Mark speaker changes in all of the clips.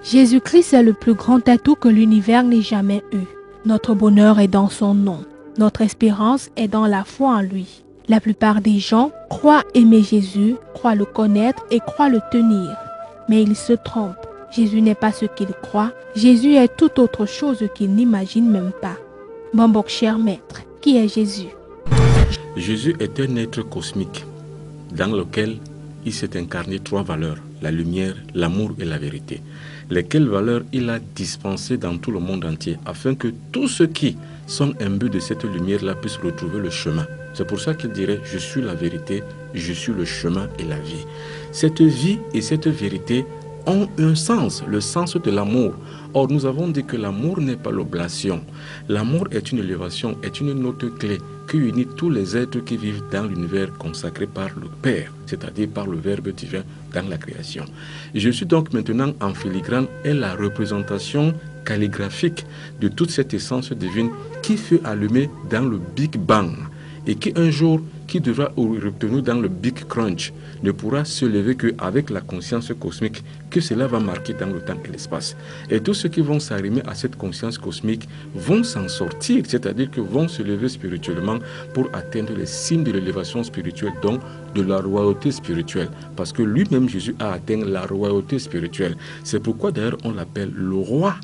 Speaker 1: Jésus-Christ est le plus grand atout que l'univers n'ait jamais eu. Notre bonheur est dans son nom. Notre espérance est dans la foi en lui. La plupart des gens croient aimer Jésus, croient le connaître et croient le tenir. Mais ils se trompent. Jésus n'est pas ce qu'ils croient. Jésus est tout autre chose qu'ils n'imaginent même pas. Bambok, cher maître, qui est Jésus?
Speaker 2: Jésus est un être cosmique dans lequel il s'est incarné 3 valeurs, la lumière, l'amour et la vérité. Lesquelles valeurs il a dispensées dans tout le monde entier afin que tous ceux qui sont imbus de cette lumière-là puissent retrouver le chemin. C'est pour ça qu'il dirait « Je suis la vérité, je suis le chemin et la vie ». Cette vie et cette vérité ont un sens, le sens de l'amour. Or, nous avons dit que l'amour n'est pas l'oblation. L'amour est une élévation, est une note clé qui unit tous les êtres qui vivent dans l'univers consacré par le Père, c'est-à-dire par le Verbe divin dans la création. Je suis donc maintenant en filigrane et la représentation calligraphique de toute cette essence divine qui fut allumée dans le Big Bang et qui un jour, qui devra retenir dans le Big Crunch, ne pourra se lever qu'avec la conscience cosmique que cela va marquer dans le temps et l'espace. Et tous ceux qui vont s'arrimer à cette conscience cosmique vont s'en sortir, c'est-à-dire que vont se lever spirituellement pour atteindre les signes de l'élévation spirituelle, donc de la royauté spirituelle. Parce que lui-même, Jésus, a atteint la royauté spirituelle. C'est pourquoi d'ailleurs on l'appelle le roi.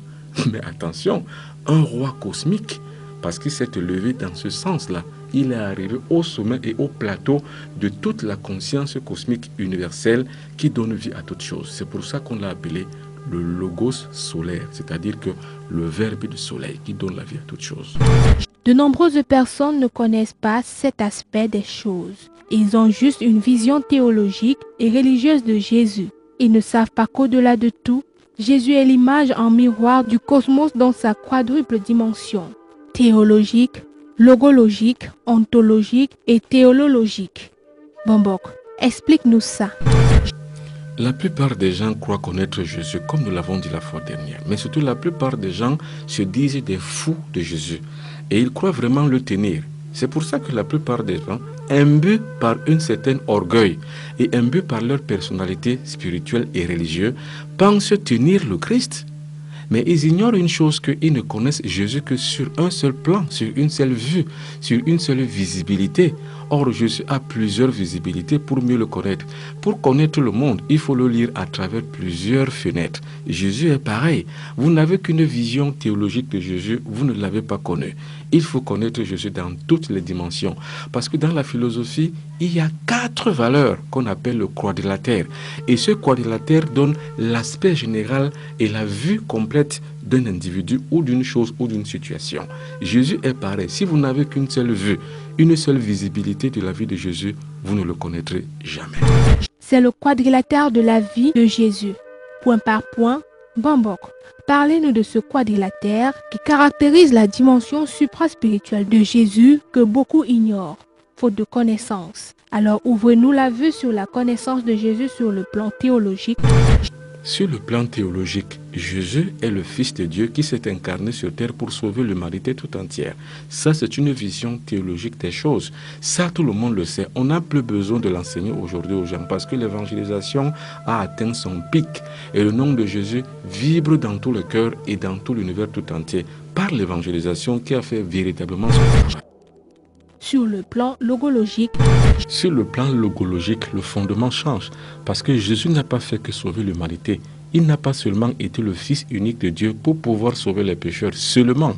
Speaker 2: Mais attention, un roi cosmique, parce qu'il s'est levé dans ce sens-là. Il est arrivé au sommet et au plateau de toute la conscience cosmique universelle qui donne vie à toute chose. C'est pour ça qu'on l'a appelé le logos solaire, c'est-à-dire que le verbe du soleil qui donne la vie à toute chose.
Speaker 1: De nombreuses personnes ne connaissent pas cet aspect des choses. Ils ont juste une vision théologique et religieuse de Jésus. Ils ne savent pas qu'au-delà de tout, Jésus est l'image en miroir du cosmos dans sa quadruple dimension. Théologique, logologique, ontologique et théologique. Bambok, explique-nous ça.
Speaker 2: La plupart des gens croient connaître Jésus, comme nous l'avons dit la fois dernière. Mais surtout, la plupart des gens se disent des fous de Jésus. Et ils croient vraiment le tenir. C'est pour ça que la plupart des gens, imbus par un certain orgueil et imbus par leur personnalité spirituelle et religieuse, pensent tenir le Christ. Mais ils ignorent une chose, qu'ils ne connaissent Jésus que sur un seul plan, sur une seule vue, sur une seule visibilité. Or, Jésus a plusieurs visibilités pour mieux le connaître. Pour connaître le monde, il faut le lire à travers plusieurs fenêtres. Jésus est pareil. Vous n'avez qu'une vision théologique de Jésus, vous ne l'avez pas connu. Il faut connaître Jésus dans toutes les dimensions. Parce que dans la philosophie, il y a 4 valeurs qu'on appelle le quadrilatère. Et ce quadrilatère donne l'aspect général et la vue complète d'un individu ou d'une chose ou d'une situation. Jésus est pareil. Si vous n'avez qu'une seule vue, une seule visibilité de la vie de Jésus, vous ne le connaîtrez jamais.
Speaker 1: C'est le quadrilatère de la vie de Jésus. Point par point, Bambok, parlez-nous de ce quadrilatère qui caractérise la dimension supraspirituelle de Jésus que beaucoup ignorent, faute de connaissance. Alors ouvrez-nous la vue sur la connaissance de Jésus sur le plan théologique.
Speaker 2: Sur le plan théologique, Jésus est le Fils de Dieu qui s'est incarné sur terre pour sauver l'humanité tout entière. Ça, c'est une vision théologique des choses. Ça, tout le monde le sait. On n'a plus besoin de l'enseigner aujourd'hui aux gens parce que l'évangélisation a atteint son pic. Et le nom de Jésus vibre dans tout le cœur et dans tout l'univers tout entier par l'évangélisation qui a fait véritablement son travail.
Speaker 1: Sur le plan logologique,
Speaker 2: le fondement change parce que Jésus n'a pas fait que sauver l'humanité. Il n'a pas seulement été le Fils unique de Dieu pour pouvoir sauver les pécheurs seulement,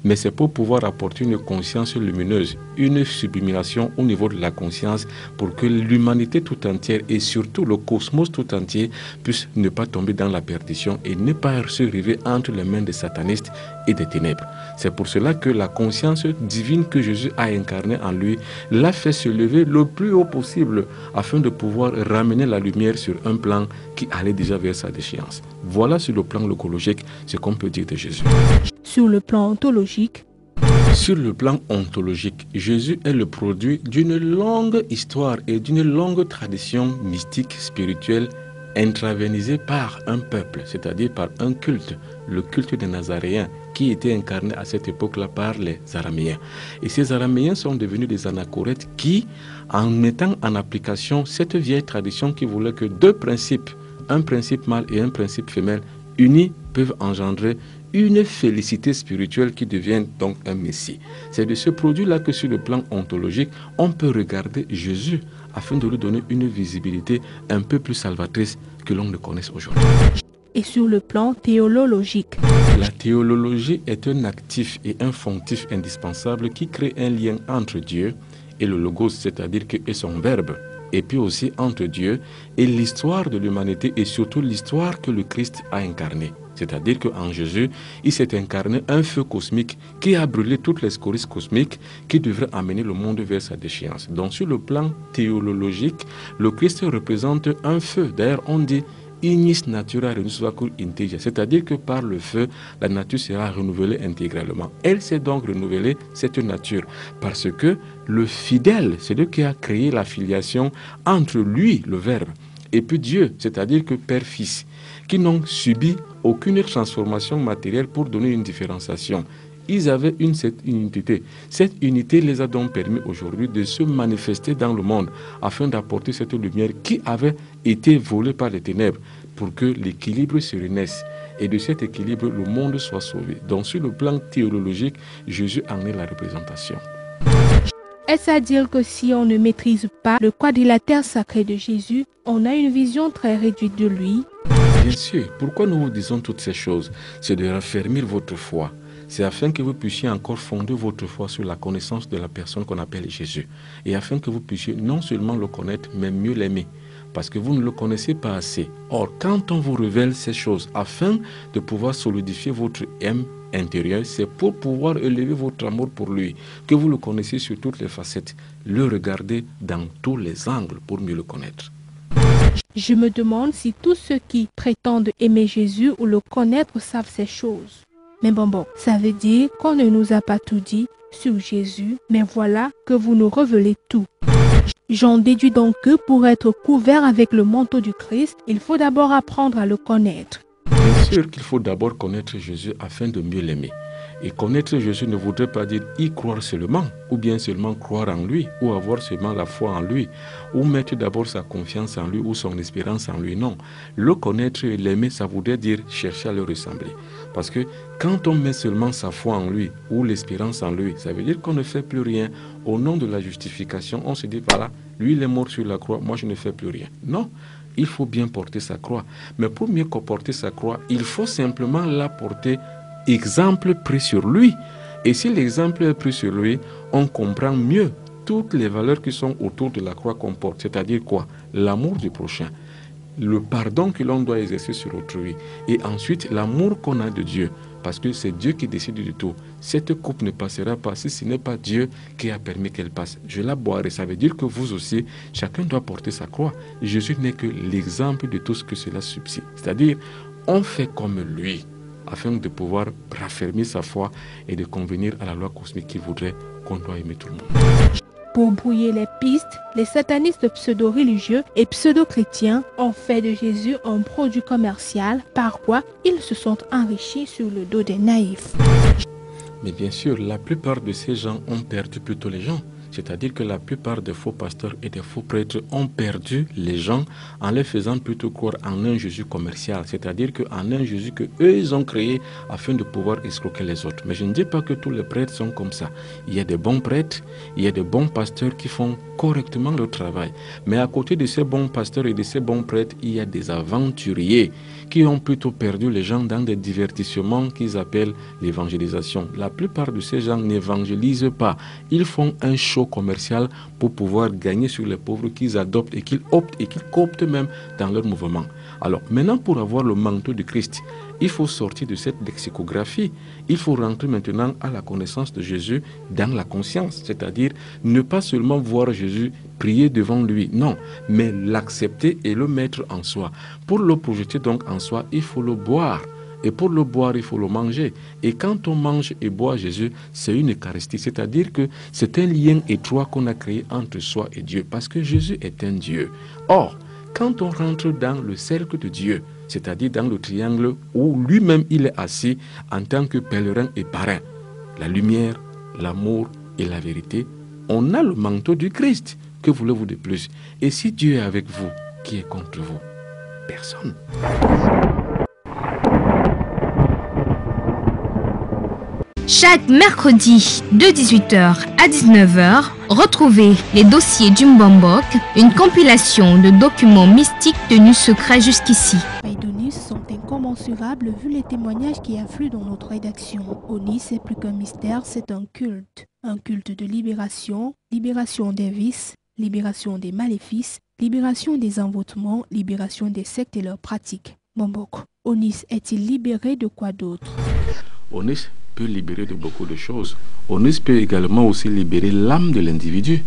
Speaker 2: mais c'est pour pouvoir apporter une conscience lumineuse, une sublimation au niveau de la conscience pour que l'humanité tout entière et surtout le cosmos tout entier puisse ne pas tomber dans la perdition et ne pas se river entre les mains des satanistes et des ténèbres. C'est pour cela que la conscience divine que Jésus a incarnée en lui l'a fait se lever le plus haut possible afin de pouvoir ramener la lumière sur un plan qui allait déjà vers sa déchéance. Voilà sur le plan logologique ce qu'on peut dire de Jésus.
Speaker 1: Sur le plan ontologique,
Speaker 2: Jésus est le produit d'une longue histoire et d'une longue tradition mystique, spirituelle, intravénisée par un peuple, c'est-à-dire par un culte, le culte des Nazaréens, qui était incarné à cette époque-là par les Araméens. Et ces Araméens sont devenus des anachorètes qui, en mettant en application cette vieille tradition qui voulait que 2 principes, un principe mâle et un principe femelle, unis peuvent engendrer une félicité spirituelle qui devient donc un Messie. C'est de ce produit-là que sur le plan ontologique, on peut regarder Jésus afin de lui donner une visibilité un peu plus salvatrice que l'on ne connaisse aujourd'hui.
Speaker 1: Et sur le plan théologique,
Speaker 2: la théologie est un actif et un fonctif indispensable qui crée un lien entre Dieu et le Logos, c'est-à-dire que est son verbe, et puis aussi entre Dieu et l'histoire de l'humanité et surtout l'histoire que le Christ a incarnée. C'est-à-dire qu'en Jésus, il s'est incarné un feu cosmique qui a brûlé toutes les scories cosmiques qui devraient amener le monde vers sa déchéance. Donc sur le plan théologique, le Christ représente un feu. D'ailleurs, on dit Ignis natura renusvacur integra, c'est-à-dire que par le feu, la nature sera renouvelée intégralement. Elle s'est donc renouvelée, cette nature, parce que le fidèle, c'est lui qui a créé la filiation entre lui, le Verbe, et puis Dieu, c'est-à-dire que Père-Fils, qui n'ont subi aucune transformation matérielle pour donner une différenciation. Ils avaient cette unité. Cette unité les a donc permis aujourd'hui de se manifester dans le monde afin d'apporter cette lumière qui avait été volée par les ténèbres pour que l'équilibre se renaisse. Et de cet équilibre, le monde soit sauvé. Donc sur le plan théologique, Jésus en est la représentation.
Speaker 1: Est-ce à dire que si on ne maîtrise pas le quadrilatère sacré de Jésus, on a une vision très réduite de lui?
Speaker 2: Bien sûr. Pourquoi nous vous disons toutes ces choses? C'est de raffermir votre foi. C'est afin que vous puissiez encore fonder votre foi sur la connaissance de la personne qu'on appelle Jésus. Et afin que vous puissiez non seulement le connaître, mais mieux l'aimer. Parce que vous ne le connaissez pas assez. Or, quand on vous révèle ces choses, afin de pouvoir solidifier votre âme intérieure, c'est pour pouvoir élever votre amour pour lui, que vous le connaissez sur toutes les facettes. Le regarder dans tous les angles pour mieux le connaître.
Speaker 1: Je me demande si tous ceux qui prétendent aimer Jésus ou le connaître savent ces choses. Mais bon, ça veut dire qu'on ne nous a pas tout dit sur Jésus, mais voilà que vous nous révélez tout. J'en déduis donc que pour être couvert avec le manteau du Christ, il faut d'abord apprendre à le connaître.
Speaker 2: Bien sûr qu'il faut d'abord connaître Jésus afin de mieux l'aimer. Et connaître Jésus ne voudrait pas dire y croire seulement, ou bien seulement croire en lui, ou avoir seulement la foi en lui, ou mettre d'abord sa confiance en lui, ou son espérance en lui. Non, le connaître et l'aimer, ça voudrait dire chercher à le ressembler. Parce que quand on met seulement sa foi en lui, ou l'espérance en lui, ça veut dire qu'on ne fait plus rien. Au nom de la justification, on se dit, voilà, lui il est mort sur la croix, moi je ne fais plus rien. Non, il faut bien porter sa croix. Mais pour mieux porter sa croix, il faut simplement la porter exemple pris sur lui. Et si l'exemple est pris sur lui, on comprend mieux toutes les valeurs qui sont autour de la croix qu'on porte. C'est-à-dire quoi? L'amour du prochain, le pardon que l'on doit exercer sur autrui, et ensuite l'amour qu'on a de Dieu, parce que c'est Dieu qui décide de tout. Cette coupe ne passera pas si ce n'est pas Dieu qui a permis qu'elle passe. Je la boirai. Ça veut dire que vous aussi, chacun doit porter sa croix. Jésus n'est que l'exemple de tout ce que cela subside. C'est-à-dire, on fait comme lui, afin de pouvoir raffermir sa foi et de convenir à la loi cosmique qui voudrait qu'on doit aimer tout le monde.
Speaker 1: Pour brouiller les pistes, les satanistes pseudo-religieux et pseudo-chrétiens ont fait de Jésus un produit commercial, par quoi ils se sont enrichis sur le dos des naïfs.
Speaker 2: Mais bien sûr, la plupart de ces gens ont perdu plutôt les gens. C'est-à-dire que la plupart des faux pasteurs et des faux prêtres ont perdu les gens en les faisant plutôt croire en un Jésus commercial. C'est-à-dire qu'en un Jésus qu'eux, ils ont créé afin de pouvoir escroquer les autres. Mais je ne dis pas que tous les prêtres sont comme ça. Il y a des bons prêtres, il y a des bons pasteurs qui font correctement leur travail. Mais à côté de ces bons pasteurs et de ces bons prêtres, il y a des aventuriers qui ont plutôt perdu les gens dans des divertissements qu'ils appellent l'évangélisation. La plupart de ces gens n'évangélisent pas. Ils font un show commercial pour pouvoir gagner sur les pauvres qu'ils adoptent et qu'ils optent et qu'ils cooptent même dans leur mouvement. Alors maintenant, pour avoir le manteau de Christ, il faut sortir de cette lexicographie. Il faut rentrer maintenant à la connaissance de Jésus dans la conscience, c'est-à-dire ne pas seulement voir Jésus prier devant lui, non, mais l'accepter et le mettre en soi. Pour le projeter donc en soi, il faut le boire. Et pour le boire, il faut le manger. Et quand on mange et boit Jésus, c'est une Eucharistie. C'est-à-dire que c'est un lien étroit qu'on a créé entre soi et Dieu. Parce que Jésus est un Dieu. Or, quand on rentre dans le cercle de Dieu, c'est-à-dire dans le triangle où lui-même il est assis en tant que pèlerin et parrain, la lumière, l'amour et la vérité, on a le manteau du Christ. Que voulez-vous de plus? Et si Dieu est avec vous, qui est contre vous? Personne.
Speaker 3: Chaque mercredi de 18h à 19h, retrouvez les dossiers du Mbombok, une compilation de documents mystiques tenus secrets jusqu'ici.
Speaker 1: Les d'Onis sont incommensurables vu les témoignages qui affluent dans notre rédaction. Onis c'est plus qu'un mystère, c'est un culte de libération, libération des vices, libération des maléfices, libération des envoûtements, libération des sectes et leurs pratiques. Mbombok, Onis est-il libéré de quoi d'autre?
Speaker 2: Onis peut libérer de beaucoup de choses. Onis peut également aussi libérer l'âme de l'individu.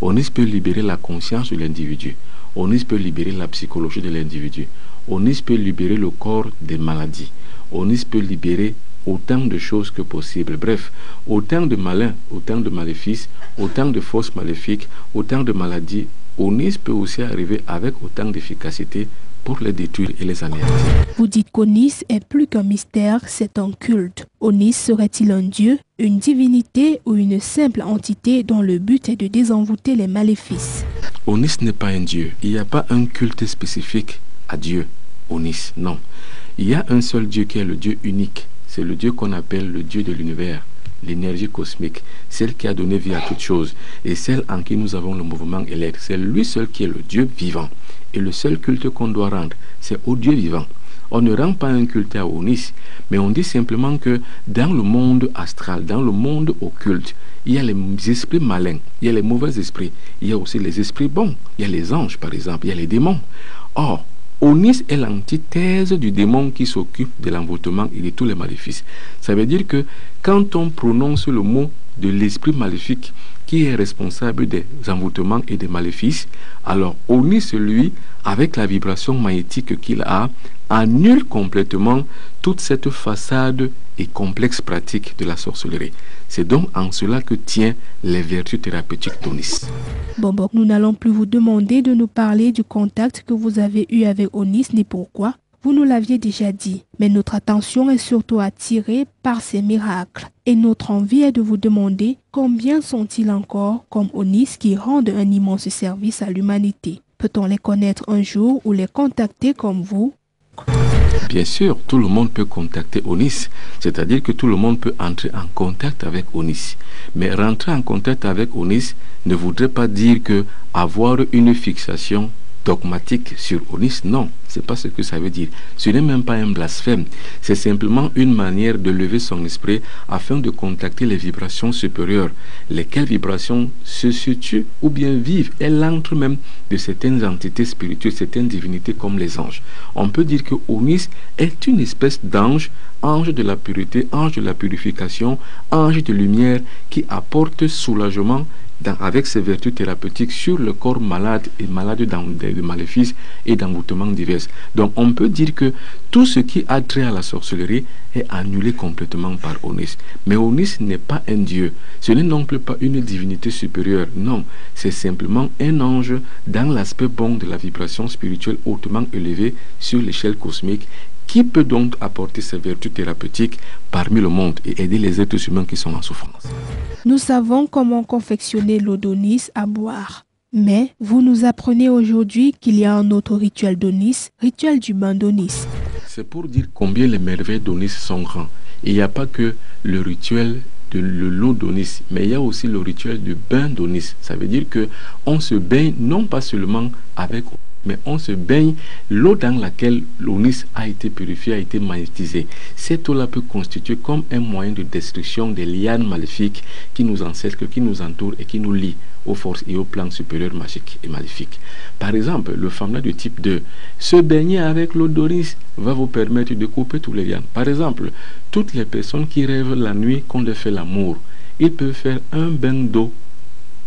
Speaker 2: Onis peut libérer la conscience de l'individu. Onis peut libérer la psychologie de l'individu. Onis peut libérer le corps des maladies. Onis peut libérer autant de choses que possible. Bref, autant de malins, autant de maléfices, autant de forces maléfiques, autant de maladies. Onis peut aussi arriver avec autant d'efficacité pour les détruire et les anéantir.
Speaker 1: Vous dites qu'Onis est plus qu'un mystère, c'est un culte. Onis serait-il un dieu, une divinité ou une simple entité dont le but est de désenvoûter les maléfices?
Speaker 2: Onis n'est pas un dieu. Il n'y a pas un culte spécifique à Dieu. Onis, non. Il y a un seul Dieu qui est le Dieu unique. C'est le Dieu qu'on appelle le Dieu de l'univers, l'énergie cosmique, celle qui a donné vie à toute chose et celle en qui nous avons le mouvement et l'être. C'est lui seul qui est le Dieu vivant. Et le seul culte qu'on doit rendre, c'est au Dieu vivant. On ne rend pas un culte à Onis, mais on dit simplement que dans le monde astral, dans le monde occulte, il y a les esprits malins, il y a les mauvais esprits, il y a aussi les esprits bons, il y a les anges par exemple, il y a les démons. Or, Onis est l'antithèse du démon qui s'occupe de l'envoûtement et de tous les maléfices. Ça veut dire que quand on prononce le mot de l'esprit maléfique qui est responsable des envoûtements et des maléfices, alors Onis, lui, avec la vibration magnétique qu'il a, annule complètement toute cette façade et complexe pratique de la sorcellerie. C'est donc en cela que tient les vertus thérapeutiques d'Onis.
Speaker 1: Mbombok, nous n'allons plus vous demander de nous parler du contact que vous avez eu avec Onis ni pourquoi. Vous nous l'aviez déjà dit, mais notre attention est surtout attirée par ces miracles. Et notre envie est de vous demander combien sont-ils encore comme Onis qui rendent un immense service à l'humanité. Peut-on les connaître un jour ou les contacter comme vous?
Speaker 2: Bien sûr, tout le monde peut contacter Onis, c'est-à-dire que tout le monde peut entrer en contact avec Onis. Mais rentrer en contact avec Onis ne voudrait pas dire que avoir une fixation dogmatique sur Onis, non, c'est pas ce que ça veut dire. Ce n'est même pas un blasphème, c'est simplement une manière de lever son esprit afin de contacter les vibrations supérieures, lesquelles vibrations se situent ou bien vivent et l'entre même de certaines entités spirituelles, certaines divinités comme les anges. On peut dire que Onis est une espèce d'ange, ange de la pureté, ange de la purification, ange de lumière qui apporte soulagement avec ses vertus thérapeutiques sur le corps malade et malade de maléfices et d'envoûtements divers. Donc on peut dire que tout ce qui a trait à la sorcellerie est annulé complètement par Onis. Mais Onis n'est pas un dieu, ce n'est non plus pas une divinité supérieure, non, c'est simplement un ange dans l'aspect bon de la vibration spirituelle hautement élevée sur l'échelle cosmique qui peut donc apporter ses vertus thérapeutiques parmi le monde et aider les êtres humains qui sont en souffrance.
Speaker 1: Nous savons comment confectionner l'eau d'Onis à boire. Mais vous nous apprenez aujourd'hui qu'il y a un autre rituel d'Onis, rituel du bain d'Onis.
Speaker 2: C'est pour dire combien les merveilles d'Onis sont grands. Il n'y a pas que le rituel de l'eau d'Onis, mais il y a aussi le rituel du bain d'Onis. Ça veut dire que on se baigne non pas seulement avec eau, mais on se baigne l'eau dans laquelle l'Onis a été purifiée, a été magnétisée. Cette eau-là peut constituer comme un moyen de destruction des lianes maléfiques qui nous encerclent, qui nous entourent et qui nous lient aux forces et aux plans supérieurs magiques et maléfiques. Par exemple, le fameux du type 2, se baigner avec l'eau d'Onis va vous permettre de couper tous les lianes. Par exemple, toutes les personnes qui rêvent la nuit qu'on leur fait l'amour, ils peuvent faire un bain d'eau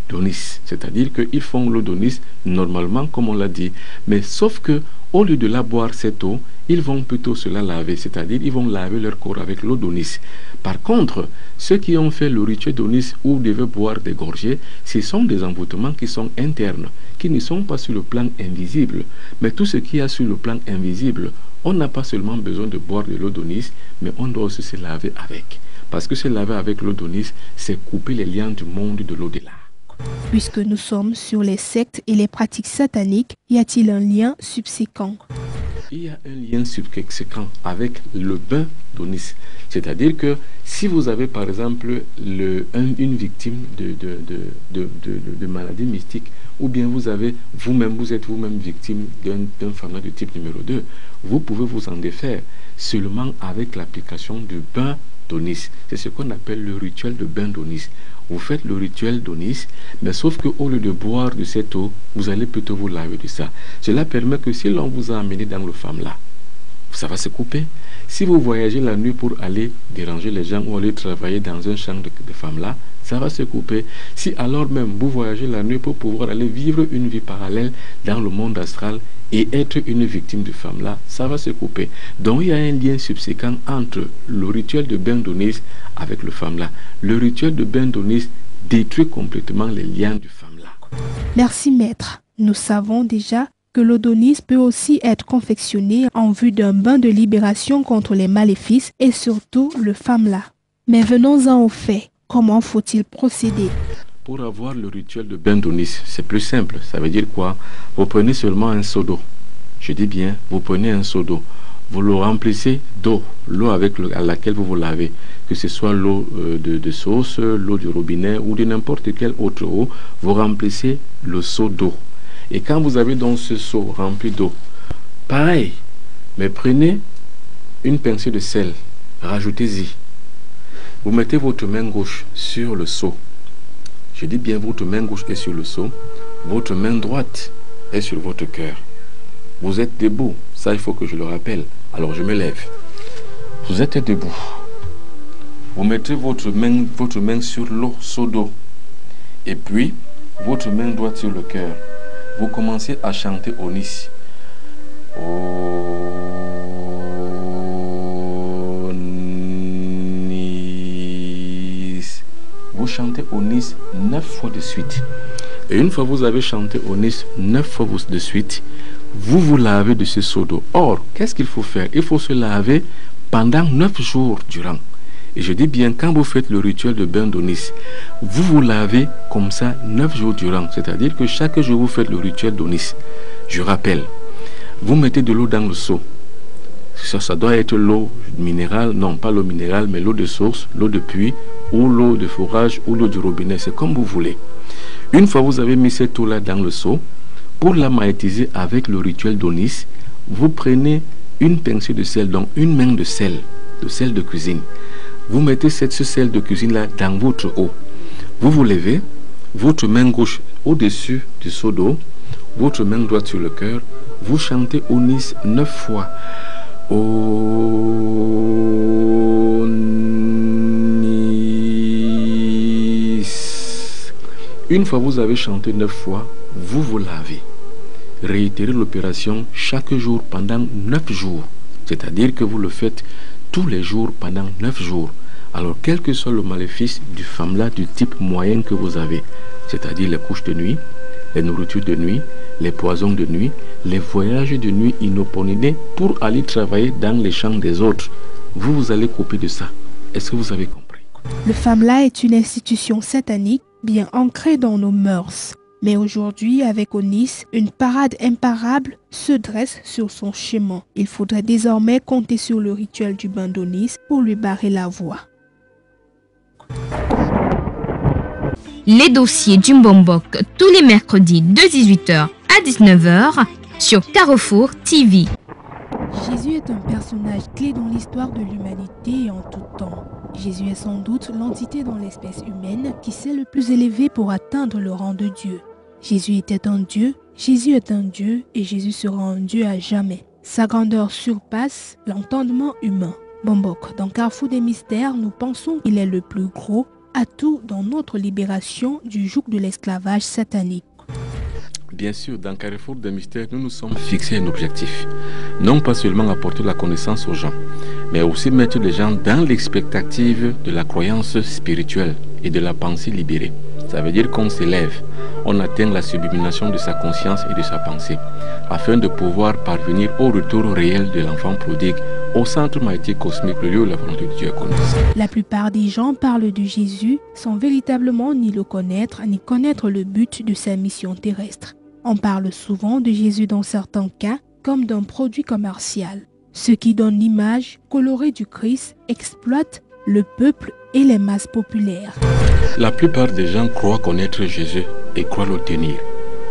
Speaker 2: d'Onis, c'est-à-dire qu'ils font l'eau d'Onis normalement comme on l'a dit, mais sauf que au lieu de la boire cette eau, ils vont plutôt se la laver, c'est-à-dire ils vont laver leur corps avec l'eau d'Onis. Par contre, ceux qui ont fait le rituel d'Onis ou devaient boire des gorgées, ce sont des envoûtements qui sont internes, qui ne sont pas sur le plan invisible, mais tout ce qui est sur le plan invisible, on n'a pas seulement besoin de boire de l'eau d'Onis, mais on doit aussi se laver avec. Parce que se laver avec l'eau d'Onis, c'est couper les liens du monde de l'au-delà.
Speaker 1: Puisque nous sommes sur les sectes et les pratiques sataniques, y a-t-il un lien subséquent?
Speaker 2: il y a un lien subséquent avec le bain d'Onis. C'est-à-dire que si vous avez par exemple une victime de maladie mystique, ou bien vous êtes vous-même victime d'un fameux de type numéro 2, vous pouvez vous en défaire seulement avec l'application du bain d'Onis. C'est ce qu'on appelle le rituel de bain d'Onis. Vous faites le rituel d'Onis, mais sauf qu'au lieu de boire de cette eau, vous allez plutôt vous laver de ça. Cela permet que si l'on vous a amené dans le Famla, ça va se couper. Si vous voyagez la nuit pour aller déranger les gens ou aller travailler dans un champ de Famla, ça va se couper. Si alors même vous voyagez la nuit pour pouvoir aller vivre une vie parallèle dans le monde astral et être une victime de Famla, ça va se couper. Donc il y a un lien subséquent entre le rituel de bain d'Onis avec le Famla. Le rituel de bain d'Onis détruit complètement les liens du Famla.
Speaker 1: Merci maître. Nous savons déjà que l'eau d'Onis peut aussi être confectionnée en vue d'un bain de libération contre les maléfices et surtout le Famla. Mais venons-en aux faits. Comment faut-il procéder?
Speaker 2: Pour avoir le rituel de bain d'Onis, c'est plus simple. Ça veut dire quoi? Vous prenez seulement un seau d'eau. Je dis bien, vous prenez un seau d'eau. Vous le remplissez d'eau, l'eau à laquelle vous vous lavez. Que ce soit l'eau de source, l'eau du robinet ou de n'importe quelle autre eau, vous remplissez le seau d'eau. Et quand vous avez donc ce seau rempli d'eau, pareil, mais prenez une pincée de sel, rajoutez-y. Vous mettez votre main gauche sur le seau. Je dis bien votre main gauche est sur le seau, votre main droite est sur votre cœur. Vous êtes debout, ça il faut que je le rappelle. Alors je me lève. Vous êtes debout. Vous mettez votre main sur l'eau, seau d'eau. Et puis, votre main droite sur le cœur. Vous commencez à chanter Onis. Onis. Vous chantez Onis 9 fois de suite. Et une fois que vous avez chanté Onis 9 fois de suite, vous vous lavez de ce seau d'eau. Or, qu'est-ce qu'il faut faire? Il faut se laver pendant 9 jours durant. Et je dis bien, quand vous faites le rituel de bain d'Onis, vous vous lavez comme ça 9 jours durant. C'est-à-dire que chaque jour, vous faites le rituel d'Onis. Je rappelle, vous mettez de l'eau dans le seau. Ça doit être l'eau minérale, non pas l'eau minérale, mais l'eau de source, l'eau de puits, ou l'eau de forage, ou l'eau du robinet. C'est comme vous voulez. Une fois que vous avez mis cette eau-là dans le seau, pour la magnétiser avec le rituel d'Onis, vous prenez une pincée de sel, donc une main de sel de cuisine. Vous mettez ce sel de cuisine-là dans votre eau. Vous vous levez, votre main gauche au-dessus du seau d'eau, votre main droite sur le cœur, vous chantez Onis 9 fois. Onis. Une fois vous avez chanté 9 fois, vous vous lavez. Réitérez l'opération chaque jour pendant 9 jours. C'est-à-dire que vous le faites tous les jours pendant 9 jours. Alors, quel que soit le maléfice du Famla du type moyen que vous avez, c'est-à-dire les couches de nuit, les nourritures de nuit, les poisons de nuit, les voyages de nuit inoportunés pour aller travailler dans les champs des autres, vous allez couper de ça. Est-ce que vous avez compris?
Speaker 1: Le Famla est une institution satanique bien ancrée dans nos mœurs. Mais aujourd'hui, avec Onis, une parade imparable se dresse sur son chemin. Il faudrait désormais compter sur le rituel du bain d'Onis pour lui barrer la voie.
Speaker 3: Les dossiers du Mbombok tous les mercredis de 18h à 19h sur Carrefour TV.
Speaker 1: Jésus est un personnage clé dans l'histoire de l'humanité et en tout temps. Jésus est sans doute l'entité dans l'espèce humaine qui s'est le plus élevée pour atteindre le rang de Dieu. Jésus était un Dieu, Jésus est un Dieu et Jésus sera un Dieu à jamais. Sa grandeur surpasse l'entendement humain. Mbombok, dans Carrefour des mystères, nous pensons qu'il est le plus gros atout dans notre libération du joug de l'esclavage satanique.
Speaker 2: Bien sûr, dans Carrefour des mystères, nous nous sommes fixés un objectif. Non pas seulement apporter la connaissance aux gens, mais aussi mettre les gens dans l'expectative de la croyance spirituelle et de la pensée libérée. Ça veut dire qu'on s'élève, on atteint la sublimation de sa conscience et de sa pensée, afin de pouvoir parvenir au retour réel de l'enfant prodigue, au centre magnétique cosmique, le lieu où la volonté de Dieu est connue.
Speaker 1: La plupart des gens parlent de Jésus sans véritablement ni le connaître, ni connaître le but de sa mission terrestre. On parle souvent de Jésus dans certains cas, comme d'un produit commercial. Ceux qui donnent l'image colorée du Christ exploitent le peuple et les masses populaires.
Speaker 2: La plupart des gens croient connaître Jésus et croient le tenir.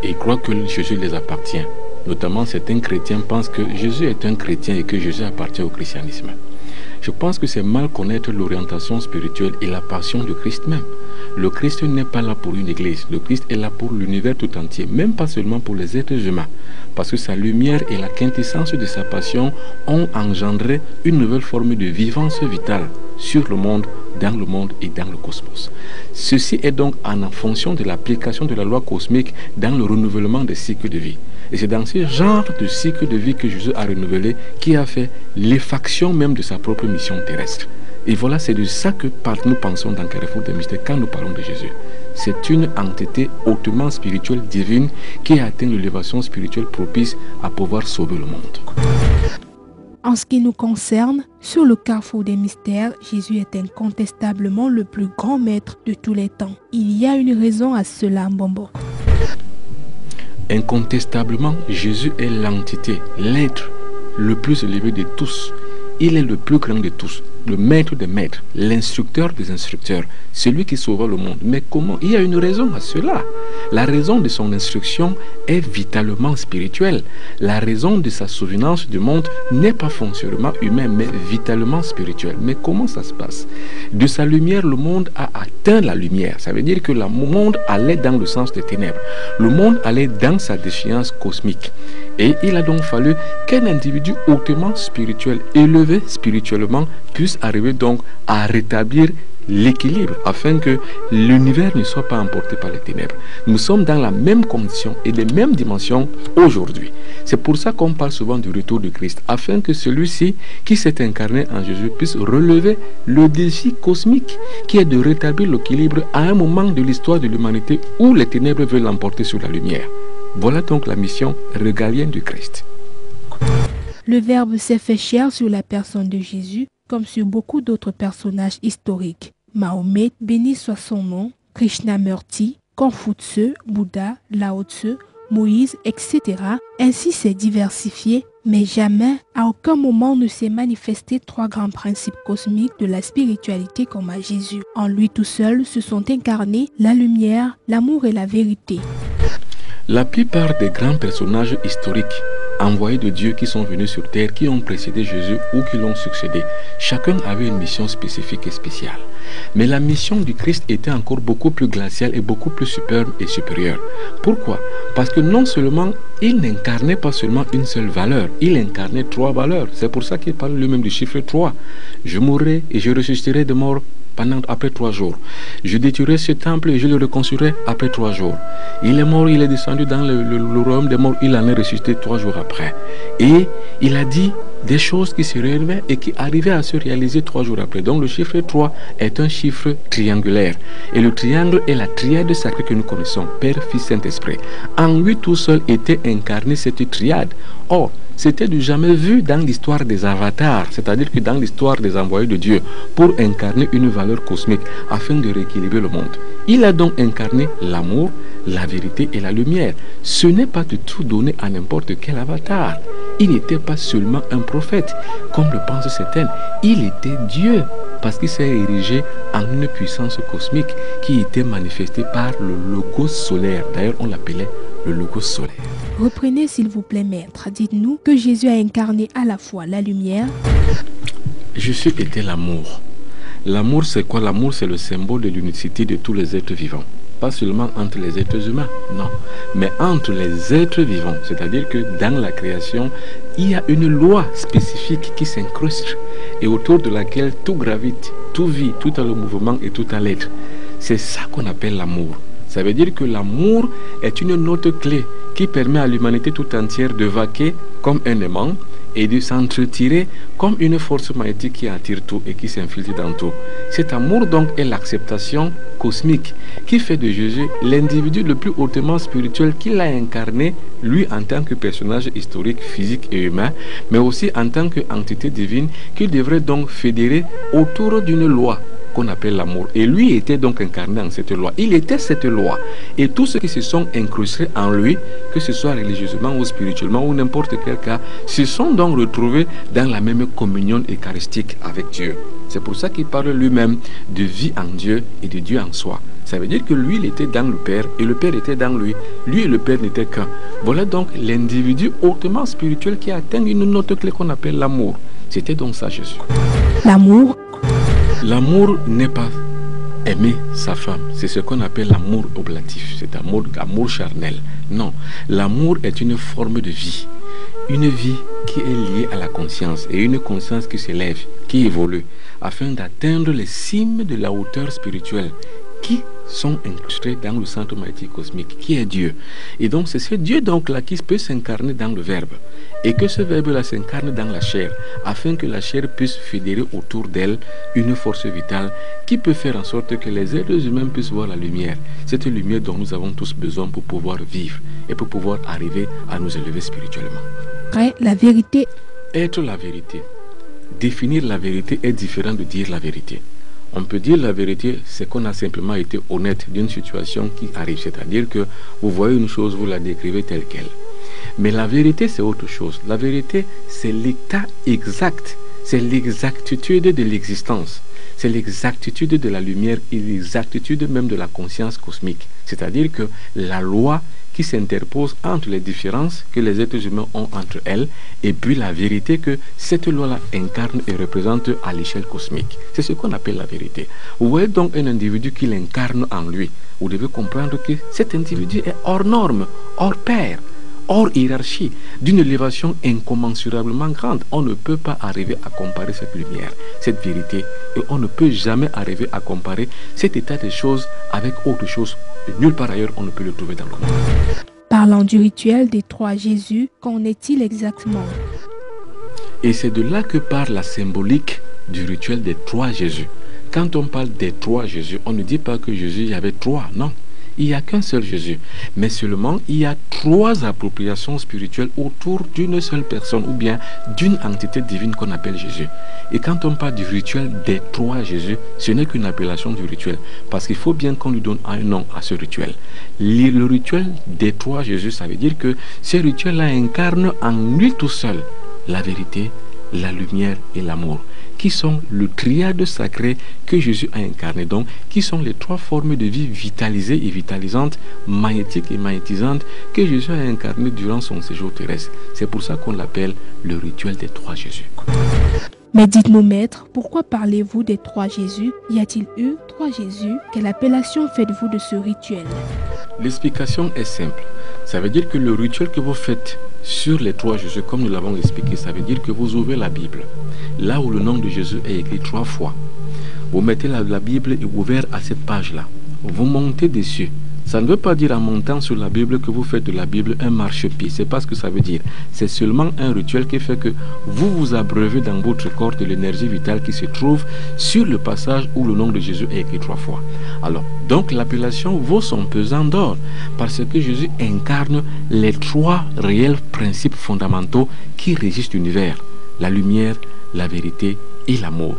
Speaker 2: Et croient que Jésus les appartient. Notamment, certains chrétiens pensent que Jésus est un chrétien et que Jésus appartient au christianisme. Je pense que c'est mal connaître l'orientation spirituelle et la passion du Christ même. Le Christ n'est pas là pour une église, le Christ est là pour l'univers tout entier, même pas seulement pour les êtres humains. Parce que sa lumière et la quintessence de sa passion ont engendré une nouvelle forme de vivance vitale sur le monde, dans le monde et dans le cosmos. Ceci est donc en fonction de l'application de la loi cosmique dans le renouvellement des cycles de vie. Et c'est dans ce genre de cycle de vie que Jésus a renouvelé, qui a fait l'effaction même de sa propre mission terrestre. Et voilà, c'est de ça que nous pensons dans Carrefour des Mystères quand nous parlons de Jésus. C'est une entité hautement spirituelle, divine, qui a atteint l'élévation spirituelle propice à pouvoir sauver le monde.
Speaker 1: En ce qui nous concerne, sur le carrefour des mystères, Jésus est incontestablement le plus grand maître de tous les temps. Il y a une raison à cela, Mbombo.
Speaker 2: Incontestablement, Jésus est l'entité, l'être le plus élevé de tous. Il est le plus grand de tous, le maître des maîtres, l'instructeur des instructeurs, celui qui sauva le monde. Mais comment? Il y a une raison à cela. La raison de son instruction est vitalement spirituelle. La raison de sa souvenance du monde n'est pas fonctionnellement humain, mais vitalement spirituel. Mais comment ça se passe? De sa lumière, le monde a atteint la lumière. Ça veut dire que le monde allait dans le sens des ténèbres. Le monde allait dans sa déchéance cosmique. Et il a donc fallu qu'un individu hautement spirituel, élevé spirituellement, puisse arriver donc à rétablir l'équilibre afin que l'univers ne soit pas emporté par les ténèbres. Nous sommes dans la même condition et les mêmes dimensions aujourd'hui. C'est pour ça qu'on parle souvent du retour de Christ, afin que celui-ci qui s'est incarné en Jésus puisse relever le défi cosmique qui est de rétablir l'équilibre à un moment de l'histoire de l'humanité où les ténèbres veulent l'emporter sur la lumière. Voilà donc la mission régalienne du Christ.
Speaker 1: Le Verbe s'est fait chair sur la personne de Jésus, comme sur beaucoup d'autres personnages historiques. Mahomet, béni soit son nom, Krishnamurti, Confucius, Bouddha, Lao Tzu, Moïse, etc. Ainsi s'est diversifié, mais jamais, à aucun moment ne s'est manifesté trois grands principes cosmiques de la spiritualité comme à Jésus. En lui tout seul se sont incarnés la lumière, l'amour et la vérité.
Speaker 2: La plupart des grands personnages historiques envoyés de Dieu qui sont venus sur terre, qui ont précédé Jésus ou qui l'ont succédé, chacun avait une mission spécifique et spéciale. Mais la mission du Christ était encore beaucoup plus glaciale et beaucoup plus superbe et supérieure. Pourquoi? Parce que non seulement il n'incarnait pas seulement une seule valeur, il incarnait trois valeurs. C'est pour ça qu'il parle lui-même du chiffre 3. Je mourrai et je ressusciterai de mort après 3 jours. Je détruirai ce temple et je le reconstruirai après 3 jours. Il est mort, il est descendu dans le royaume des morts, il en est ressuscité 3 jours après. Et il a dit des choses qui se réalisaient et qui arrivaient à se réaliser 3 jours après. Donc le chiffre 3 est un chiffre triangulaire. Et le triangle est la triade sacrée que nous connaissons, Père, Fils, Saint-Esprit. En lui tout seul était incarnée cette triade. Or, c'était du jamais vu dans l'histoire des avatars, c'est-à-dire que dans l'histoire des envoyés de Dieu, pour incarner une valeur cosmique afin de rééquilibrer le monde. Il a donc incarné l'amour, la vérité et la lumière. Ce n'est pas de tout donné à n'importe quel avatar. Il n'était pas seulement un prophète, comme le pensent certains. Il était Dieu, parce qu'il s'est érigé en une puissance cosmique qui était manifestée par le logos solaire. D'ailleurs, on l'appelait le logos solaire.
Speaker 1: Reprenez s'il vous plaît, maître. Dites-nous que Jésus a incarné à la fois la lumière.
Speaker 2: Jésus était l'amour. L'amour, c'est quoi? L'amour, c'est le symbole de l'unicité de tous les êtres vivants. Pas seulement entre les êtres humains, non, mais entre les êtres vivants. C'est-à-dire que dans la création, il y a une loi spécifique qui s'incruste et autour de laquelle tout gravite, tout vit, tout a le mouvement et tout a l'être. C'est ça qu'on appelle l'amour. Ça veut dire que l'amour est une note clé qui permet à l'humanité tout entière de vaquer comme un aimant et de s'entretirer comme une force magnétique qui attire tout et qui s'infiltre dans tout. Cet amour donc est l'acceptation cosmique qui fait de Jésus l'individu le plus hautement spirituel qu'il a incarné, lui en tant que personnage historique, physique et humain, mais aussi en tant qu'entité divine qu'il devrait donc fédérer autour d'une loi qu'on appelle l'amour. Et lui était donc incarné dans cette loi. Il était cette loi. Et tous ceux qui se sont incrustés en lui, que ce soit religieusement ou spirituellement ou n'importe quel cas, se sont donc retrouvés dans la même communion eucharistique avec Dieu. C'est pour ça qu'il parle lui-même de vie en Dieu et de Dieu en soi. Ça veut dire que lui, il était dans le Père et le Père était dans lui. Lui et le Père n'étaient qu'un. Voilà donc l'individu hautement spirituel qui atteint une note clé qu'on appelle l'amour. C'était donc ça Jésus.
Speaker 1: L'amour.
Speaker 2: L'amour n'est pas aimer sa femme. C'est ce qu'on appelle l'amour oblatif. C'est amour charnel. Non, l'amour est une forme de vie. Une vie qui est liée à la conscience et une conscience qui s'élève, qui évolue, afin d'atteindre les cimes de la hauteur spirituelle qui sont incrustés dans le centre magnétique cosmique, qui est Dieu. Et donc c'est ce Dieu donc là qui peut s'incarner dans le Verbe, et que ce Verbe-là s'incarne dans la chair, afin que la chair puisse fédérer autour d'elle une force vitale qui peut faire en sorte que les êtres humains puissent voir la lumière, cette lumière dont nous avons tous besoin pour pouvoir vivre et pour pouvoir arriver à nous élever spirituellement.
Speaker 1: La vérité.
Speaker 2: Être la vérité. Définir la vérité est différent de dire la vérité. On peut dire la vérité, c'est qu'on a simplement été honnête d'une situation qui arrive. C'est-à-dire que vous voyez une chose, vous la décrivez telle qu'elle. Mais la vérité, c'est autre chose. La vérité, c'est l'état exact. C'est l'exactitude de l'existence. C'est l'exactitude de la lumière et l'exactitude même de la conscience cosmique. C'est-à-dire que la loi qui s'interpose entre les différences que les êtres humains ont entre elles et puis la vérité que cette loi-là incarne et représente à l'échelle cosmique. C'est ce qu'on appelle la vérité. Vous voyez donc un individu qui l'incarne en lui. Vous devez comprendre que cet individu est hors norme, hors pair, hors hiérarchie, d'une élévation incommensurablement grande. On ne peut pas arriver à comparer cette lumière, cette vérité, et on ne peut jamais arriver à comparer cet état des choses avec autre chose. Et nulle part ailleurs, on ne peut le trouver dans le monde.
Speaker 1: Parlant du rituel des trois Jésus, qu'en est-il exactement?
Speaker 2: Et c'est de là que part la symbolique du rituel des trois Jésus. Quand on parle des trois Jésus, on ne dit pas que Jésus, il y avait trois, non. Il n'y a qu'un seul Jésus, mais seulement il y a trois appropriations spirituelles autour d'une seule personne ou bien d'une entité divine qu'on appelle Jésus. Et quand on parle du rituel des trois Jésus, ce n'est qu'une appellation du rituel, parce qu'il faut bien qu'on lui donne un nom à ce rituel. Le rituel des trois Jésus, ça veut dire que ce rituel-là incarne en lui tout seul la vérité, la lumière et l'amour, qui sont le triade sacré que Jésus a incarné, donc qui sont les trois formes de vie vitalisées et vitalisantes, magnétiques et magnétisantes que Jésus a incarné durant son séjour terrestre. C'est pour ça qu'on l'appelle le rituel des trois Jésus.
Speaker 1: Mais dites-nous, maître, pourquoi parlez-vous des trois Jésus? Y a-t-il eu trois Jésus? Quelle appellation faites-vous de ce rituel?
Speaker 2: L'explication est simple. Ça veut dire que le rituel que vous faites sur les trois Jésus, comme nous l'avons expliqué, ça veut dire que vous ouvrez la Bible, là où le nom de Jésus est écrit trois fois. Vous mettez la Bible ouverte à cette page-là. Vous montez dessus. Ça ne veut pas dire en montant sur la Bible que vous faites de la Bible un marchepied. C'est pas ce que ça veut dire. C'est seulement un rituel qui fait que vous vous abreuvez dans votre corps de l'énergie vitale qui se trouve sur le passage où le nom de Jésus est écrit trois fois. Alors, donc l'appellation vaut son pesant d'or parce que Jésus incarne les trois réels principes fondamentaux qui régissent l'univers. La lumière, la vérité et l'amour.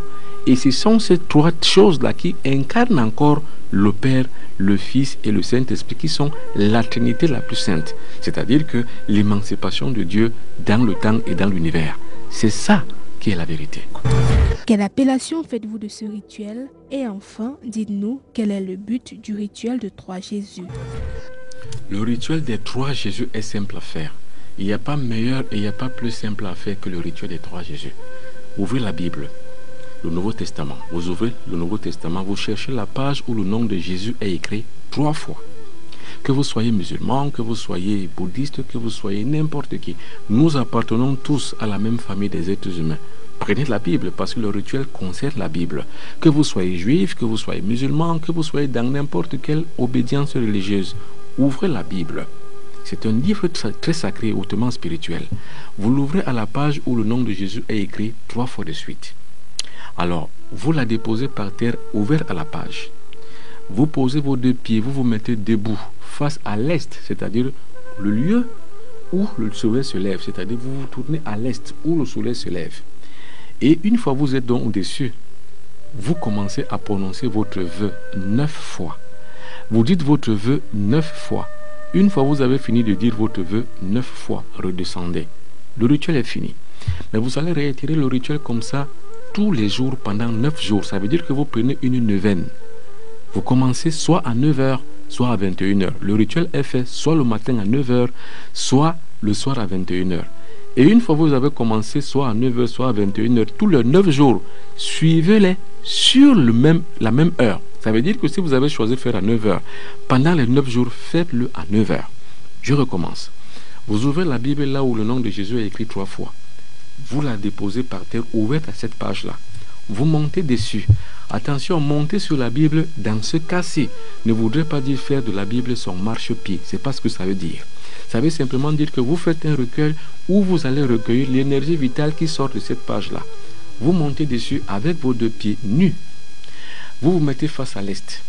Speaker 2: Et ce sont ces trois choses-là qui incarnent encore le Père, le Fils et le Saint-Esprit qui sont la Trinité la plus sainte. C'est-à-dire que l'émancipation de Dieu dans le temps et dans l'univers. C'est ça qui est la vérité.
Speaker 1: Quelle appellation faites-vous de ce rituel? Et enfin, dites-nous quel est le but du rituel de trois Jésus?
Speaker 2: Le rituel des trois Jésus est simple à faire. Il n'y a pas meilleur et il n'y a pas plus simple à faire que le rituel des trois Jésus. Ouvrez la Bible. Le Nouveau Testament. Vous ouvrez le Nouveau Testament, vous cherchez la page où le nom de Jésus est écrit trois fois. Que vous soyez musulman, que vous soyez bouddhiste, que vous soyez n'importe qui, nous appartenons tous à la même famille des êtres humains. Prenez la Bible parce que le rituel concerne la Bible. Que vous soyez juif, que vous soyez musulman, que vous soyez dans n'importe quelle obédience religieuse, ouvrez la Bible. C'est un livre très sacré, hautement spirituel. Vous l'ouvrez à la page où le nom de Jésus est écrit trois fois de suite. Alors, vous la déposez par terre, ouverte à la page. Vous posez vos deux pieds, vous vous mettez debout, face à l'est, c'est-à-dire le lieu où le soleil se lève, c'est-à-dire vous vous tournez à l'est, où le soleil se lève. Et une fois vous êtes donc au-dessus vous commencez à prononcer votre vœu 9 fois. Vous dites votre vœu 9 fois. Une fois vous avez fini de dire votre vœu 9 fois, redescendez. Le rituel est fini. Mais vous allez réitérer le rituel comme ça tous les jours pendant 9 jours. Ça veut dire que vous prenez une neuvaine. Vous commencez soit à 9h, soit à 21h. Le rituel est fait soit le matin à 9h, soit le soir à 21h. Et une fois que vous avez commencé soit à 9h, soit à 21h, tous les 9 jours, suivez-les sur la même heure. Ça veut dire que si vous avez choisi de faire à 9h, pendant les 9 jours, faites-le à 9h. Je recommence. Vous ouvrez la Bible là où le nom de Jésus est écrit 3 fois. Vous la déposez par terre, ouverte à cette page-là. Vous montez dessus. Attention, monter sur la Bible, dans ce cas-ci, ne voudrait pas dire faire de la Bible son marchepied. C'est pas ce que ça veut dire. Ça veut simplement dire que vous faites un recueil où vous allez recueillir l'énergie vitale qui sort de cette page-là. Vous montez dessus avec vos 2 pieds nus. Vous vous mettez face à l'est.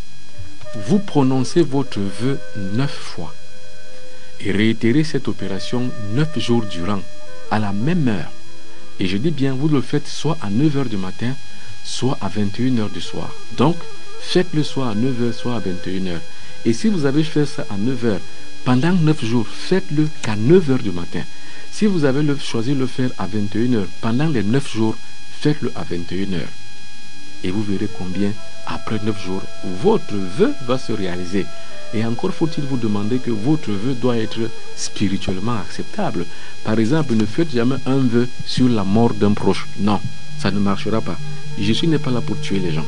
Speaker 2: Vous prononcez votre vœu 9 fois. Et réitérez cette opération 9 jours durant, à la même heure. Et je dis bien, vous le faites soit à 9h du matin, soit à 21h du soir. Donc, faites-le soit à 9h, soit à 21h. Et si vous avez fait ça à 9h, pendant 9 jours, faites-le qu'à 9h du matin. Si vous avez choisi de le faire à 21h, pendant les 9 jours, faites-le à 21h. Et vous verrez combien, après 9 jours, votre vœu va se réaliser. Et encore faut-il vous demander que votre vœu doit être spirituellement acceptable. Par exemple, ne faites jamais un vœu sur la mort d'un proche. Non, ça ne marchera pas. Jésus n'est pas là pour tuer les gens.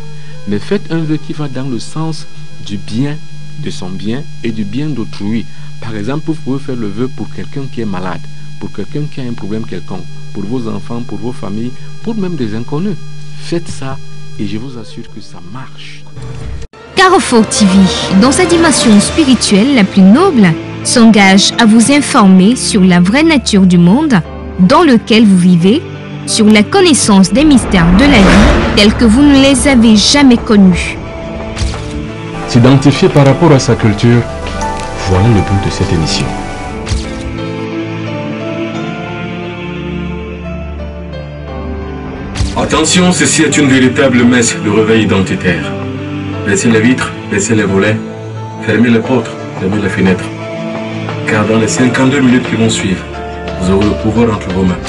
Speaker 2: Mais faites un vœu qui va dans le sens du bien, de son bien et du bien d'autrui. Par exemple, vous pouvez faire le vœu pour quelqu'un qui est malade, pour quelqu'un qui a un problème quelconque, pour vos enfants, pour vos familles, pour même des inconnus. Faites ça et je vous assure que ça marche.
Speaker 3: Carrefour TV, dans sa dimension spirituelle la plus noble, s'engage à vous informer sur la vraie nature du monde dans lequel vous vivez, sur la connaissance des mystères de la vie tels que vous ne les avez jamais connus.
Speaker 2: S'identifier par rapport à sa culture, voilà le but de cette émission. Attention, ceci est une véritable messe de réveil identitaire. Baissez les vitres, baissez les volets, fermez les portes, fermez les fenêtres. Car dans les 52 minutes qui vont suivre, vous aurez le pouvoir entre vos mains.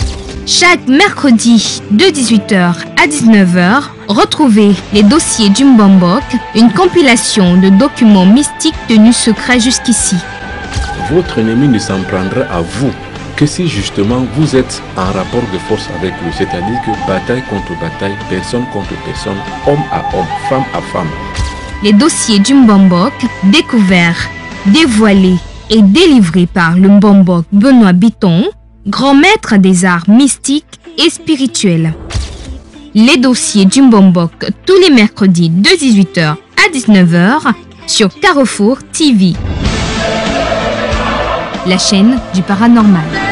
Speaker 3: Chaque mercredi de 18h à 19h, retrouvez les dossiers du Mbombok, une compilation de documents mystiques tenus secrets jusqu'ici.
Speaker 2: Votre ennemi ne s'en prendra à vous que si justement vous êtes en rapport de force avec lui. C'est-à-dire que bataille contre bataille, personne contre personne, homme à homme, femme à femme.
Speaker 3: Les dossiers du Mbombok, découverts, dévoilés et délivrés par le Mbombok Benoît Biton, grand maître des arts mystiques et spirituels. Les dossiers du Mbombok tous les mercredis de 18h à 19h sur Carrefour TV, la chaîne du paranormal.